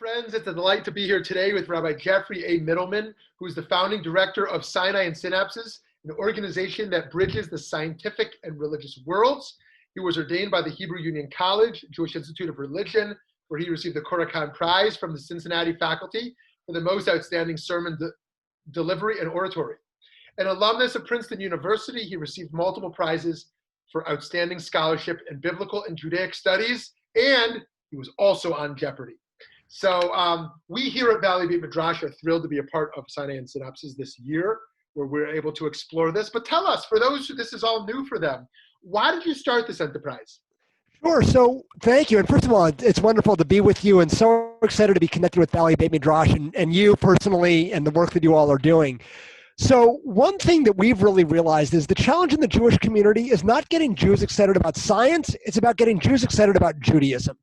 friends. It's a delight to be here today with Rabbi Jeffrey A. Mitelman, who is the founding director of Sinai and Synapses, an organization that bridges the scientific and religious worlds. He was ordained by the Hebrew Union College, Jewish Institute of Religion, where he received the Korakan Prize from the Cincinnati faculty for the most outstanding sermon delivery and oratory. An alumnus of Princeton University, he received multiple prizes for outstanding scholarship in biblical and Judaic studies, and he was also on Jeopardy! So we here at Valley Beat Midrash are thrilled to be a part of Sinai and Synapses this year, where we're able to explore this. But tell us, for those who this is all new for them, why did you start this enterprise? Sure. So thank you. And first of all, it's wonderful to be with you and so excited to be connected with Valley Beit Midrash and you personally and the work that you all are doing. So one thing that we've really realized is the challenge in the Jewish community is not getting Jews excited about science. It's about getting Jews excited about Judaism.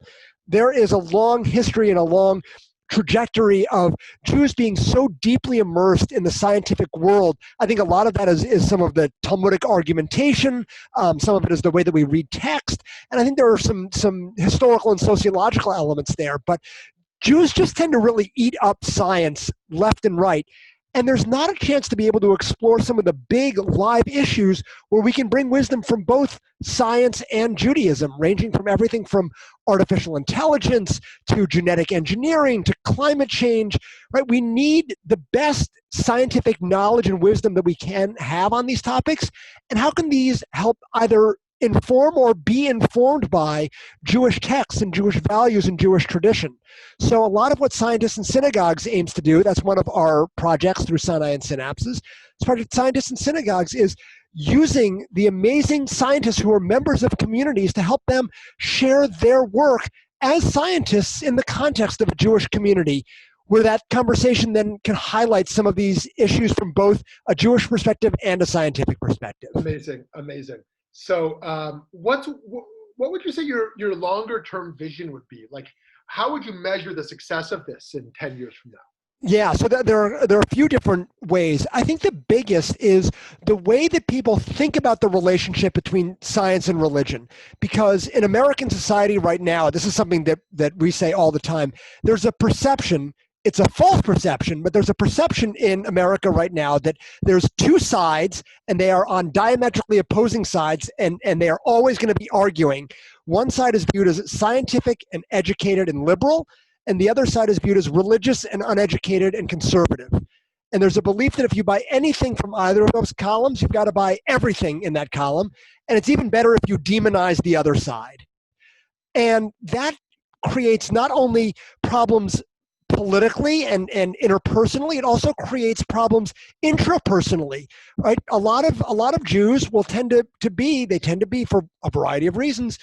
There is a long history and a long trajectory of Jews being so deeply immersed in the scientific world. I think a lot of that is some of the Talmudic argumentation. Some of it is the way that we read text. And I think there are some historical and sociological elements there. But Jews just tend to really eat up science left and right. And there's not a chance to be able to explore some of the big live issues where we can bring wisdom from both science and Judaism, ranging from everything from artificial intelligence to genetic engineering to climate change, right? We need the best scientific knowledge and wisdom that we can have on these topics. And how can these help either inform or be informed by Jewish texts and Jewish values and Jewish tradition? So a lot of what Scientists and Synagogues aims to do, that's one of our projects through Sinai and Synapses. Project Scientists and Synagogues is using the amazing scientists who are members of communities to help them share their work as scientists in the context of a Jewish community, where that conversation then can highlight some of these issues from both a Jewish perspective and a scientific perspective. Amazing, amazing. So what would you say your longer term vision would be? Like, how would you measure the success of this in 10 years from now? Yeah, so there are a few different ways. I think the biggest is the way that people think about the relationship between science and religion. Because in American society right now, this is something that we say all the time, there's a perception. It's a false perception, but there's a perception in America right now that there's two sides and they are on diametrically opposing sides and they are always going to be arguing. One side is viewed as scientific and educated and liberal, and the other side is viewed as religious and uneducated and conservative. And there's a belief that if you buy anything from either of those columns, you've got to buy everything in that column. And it's even better if you demonize the other side. And that creates not only problems politically and interpersonally, it also creates problems intrapersonally, right? A lot of Jews will tend to be for a variety of reasons,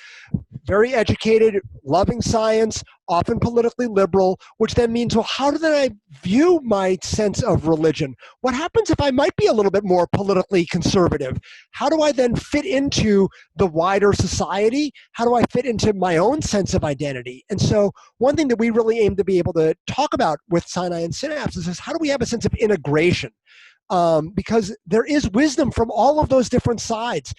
very educated, loving science, often politically liberal, which then means, well, how do I view my sense of religion? What happens if I might be a little bit more politically conservative? How do I then fit into the wider society? How do I fit into my own sense of identity? And so one thing that we really aim to be able to talk about with Sinai and Synapses is how do we have a sense of integration? Because there is wisdom from all of those different sides,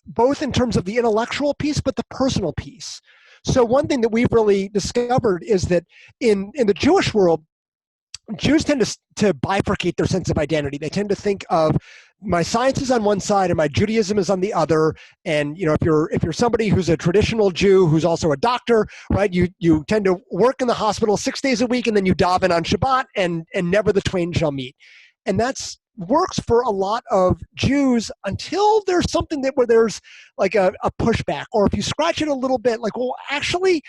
both in terms of the intellectual piece, but the personal piece. So one thing that we've really discovered is that in the Jewish world, Jews tend to bifurcate their sense of identity. They tend to think of my science is on one side and my Judaism is on the other. And if you're somebody who's a traditional Jew who's also a doctor, right? You tend to work in the hospital 6 days a week and then you daven on Shabbat and never the twain shall meet. And that's works for a lot of Jews until there's something where there's like a pushback, or if you scratch it a little bit, like, well, actually,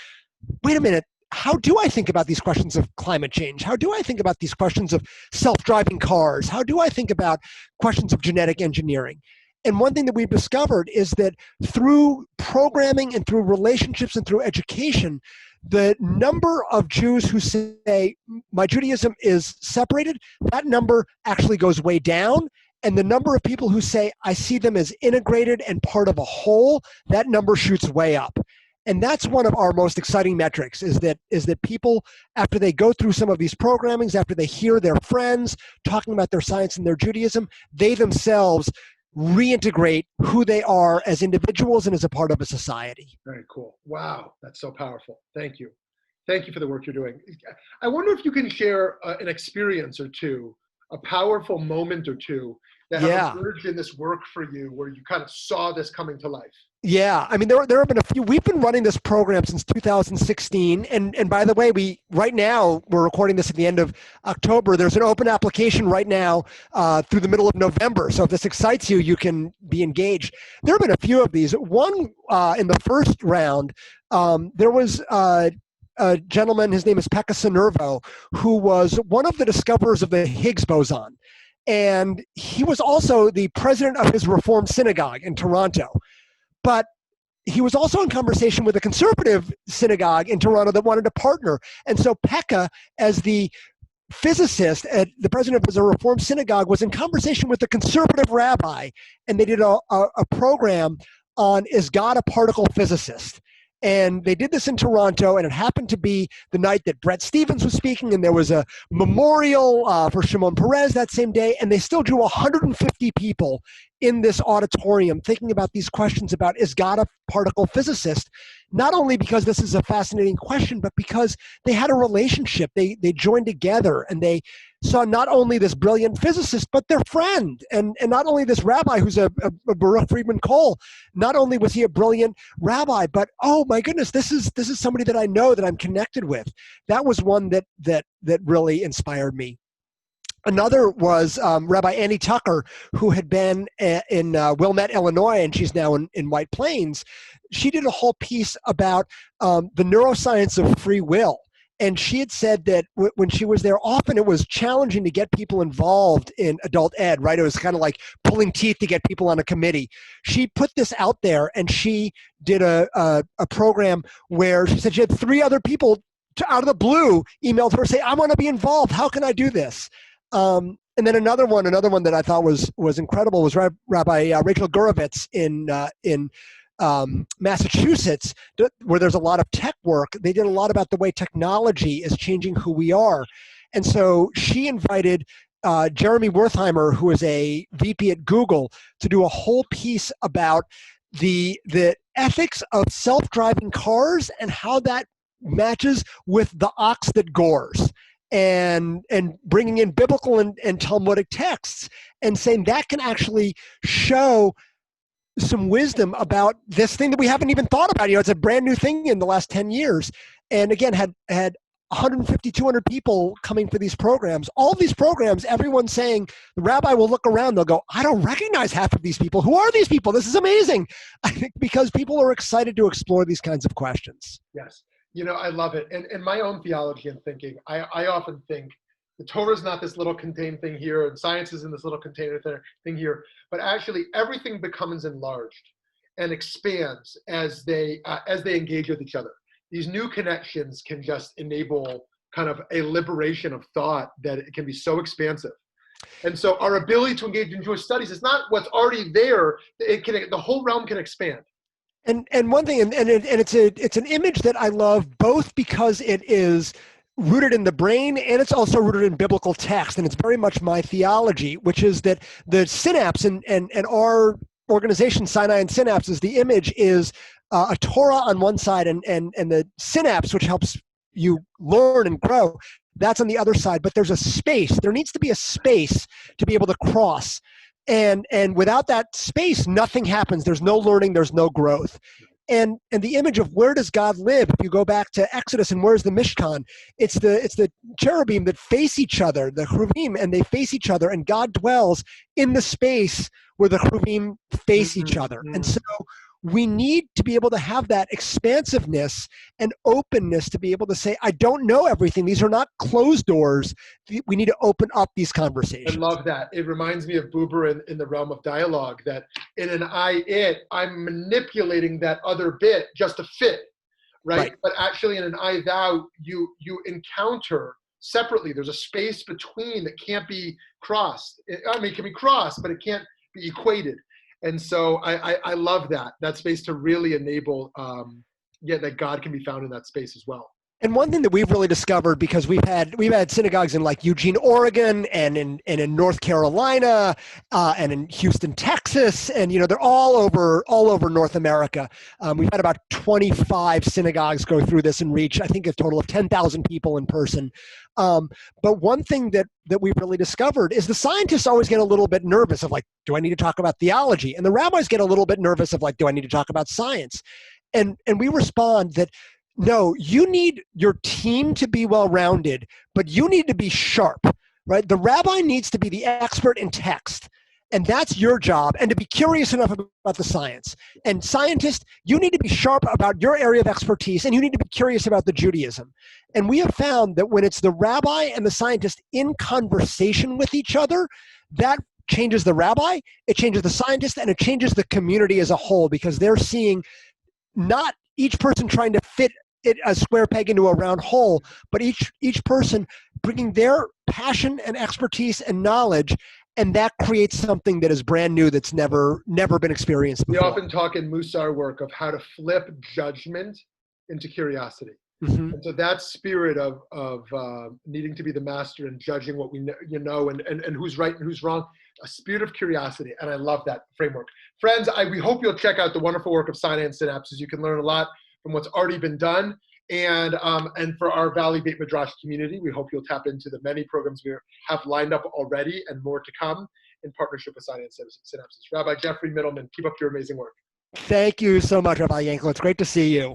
wait a minute, how do I think about these questions of climate change? How do I think about these questions of self-driving cars? How do I think about questions of genetic engineering? And one thing that we've discovered is that through programming and through relationships and through education, the number of Jews who say, my Judaism is separated, that number actually goes way down. And the number of people who say, I see them as integrated and part of a whole, that number shoots way up. And that's one of our most exciting metrics, is that people, after they go through some of these programmings, after they hear their friends talking about their science and their Judaism, they themselves reintegrate who they are as individuals and as a part of a society. Very cool. Wow, that's so powerful. Thank you. Thank you for the work you're doing. I wonder if you can share an experience or two, a powerful moment or two that have Yeah. emerged in this work for you where you kind of saw this coming to life. Yeah, I mean, there have been a few. We've been running this program since 2016, and by the way, right now we're recording this at the end of October. There's an open application right now through the middle of November. So if this excites you, you can be engaged. There have been a few of these. One in the first round, there was a gentleman. His name is Pekka Sinervo, who was one of the discoverers of the Higgs boson, and he was also the president of his Reformed synagogue in Toronto. But he was also in conversation with a conservative synagogue in Toronto that wanted to partner. And so Pekka, as the physicist at the president of the Reformed synagogue, was in conversation with the conservative rabbi, and they did a program on, is God a particle physicist? And they did this in Toronto, and it happened to be the night that Bret Stephens was speaking, and there was a memorial for Shimon Peres that same day, and they still drew 150 people in this auditorium thinking about these questions about, is God a particle physicist? Not only because this is a fascinating question, but because they had a relationship. They joined together, and they saw not only this brilliant physicist, but their friend. And not only this rabbi who's a Baruch Friedman Cole, not only was he a brilliant rabbi, but oh my goodness, this is somebody that I know, that I'm connected with. That was one that really inspired me. Another was Rabbi Annie Tucker, who had been in Wilmette, Illinois, and she's now in White Plains. She did a whole piece about the neuroscience of free will. And she had said that when she was there, often it was challenging to get people involved in adult ed, right? It was kind of like pulling teeth to get people on a committee. She put this out there, and she did a program where she said she had 3 other people out of the blue emailed her, say, I want to be involved. How can I do this? And then another one that I thought was incredible was Rabbi Rachel Gurovitz in Massachusetts, where there's a lot of tech work. They did a lot about the way technology is changing who we are. And so she invited Jeremy Wertheimer, who is a VP at Google, to do a whole piece about the ethics of self-driving cars and how that matches with the ox that gores. And bringing in biblical and Talmudic texts and saying that can actually show some wisdom about this thing that we haven't even thought about. It's a brand new thing in the last 10 years. And again, had 150, 200 people coming for these programs. All of these programs, everyone's saying, the rabbi will look around, they'll go, I don't recognize half of these people. Who are these people? This is amazing. I think because people are excited to explore these kinds of questions. Yes. I love it. And in my own theology and thinking, I often think the Torah is not this little contained thing here, and science is in this little container thing here, but actually everything becomes enlarged and expands as they engage with each other. These new connections can just enable kind of a liberation of thought that it can be so expansive. And so our ability to engage in Jewish studies is not what's already there. The whole realm can expand. And one thing, and it's an image that I love, both because it is rooted in the brain and it's also rooted in biblical text, and it's very much my theology, which is that the synapse and our organization, Sinai and Synapses, the image is a Torah on one side, and the synapse, which helps you learn and grow, that's on the other side. But there's a space. There needs to be a space to be able to cross. And without that space, nothing happens. There's no learning. There's no growth. And the image of where does God live? If you go back to Exodus and where's the Mishkan? It's the cherubim that face each other, the cherubim, and they face each other. And God dwells in the space where the cherubim face each other. And so we need to be able to have that expansiveness and openness to be able to say, I don't know everything. These are not closed doors. We need to open up these conversations. I love that. It reminds me of Buber in the realm of dialogue, that in an I'm manipulating that other bit just to fit, right? But actually in an I thou, you encounter separately. There's a space between that can't be crossed. I mean, it can be crossed, but it can't be equated. And so I love that space to really enable, that God can be found in that space as well. And one thing that we've really discovered, because we've had synagogues in like Eugene, Oregon, and in North Carolina, and in Houston, Texas, and they're all over North America. We've had about 25 synagogues go through this and reach, I think, a total of 10,000 people in person. But one thing that we've really discovered is the scientists always get a little bit nervous of like, do I need to talk about theology? And the rabbis get a little bit nervous of like, do I need to talk about science? And we respond that, no, you need your team to be well-rounded, but you need to be sharp, right? The rabbi needs to be the expert in text, and that's your job, and to be curious enough about the science. And scientist, you need to be sharp about your area of expertise, and you need to be curious about the Judaism. And we have found that when it's the rabbi and the scientist in conversation with each other, that changes the rabbi, it changes the scientist, and it changes the community as a whole, because they're seeing not each person trying to fit a square peg into a round hole, but each person bringing their passion and expertise and knowledge, and that creates something that is brand new, that's never been experienced before. We often talk in Musar work of how to flip judgment into curiosity. Mm-hmm. And so that spirit of needing to be the master and judging what we know, and who's right and who's wrong, a spirit of curiosity. And I love that framework. Friends, we hope you'll check out the wonderful work of Sinai and Synapses. You can learn a lot from what's already been done. And for our Valley Beit Midrash community, we hope you'll tap into the many programs we have lined up already and more to come in partnership with Sinai and Synapses. Rabbi Jeffrey Mitelman, keep up your amazing work. Thank you so much, Rabbi Yanklowitz. It's great to see you.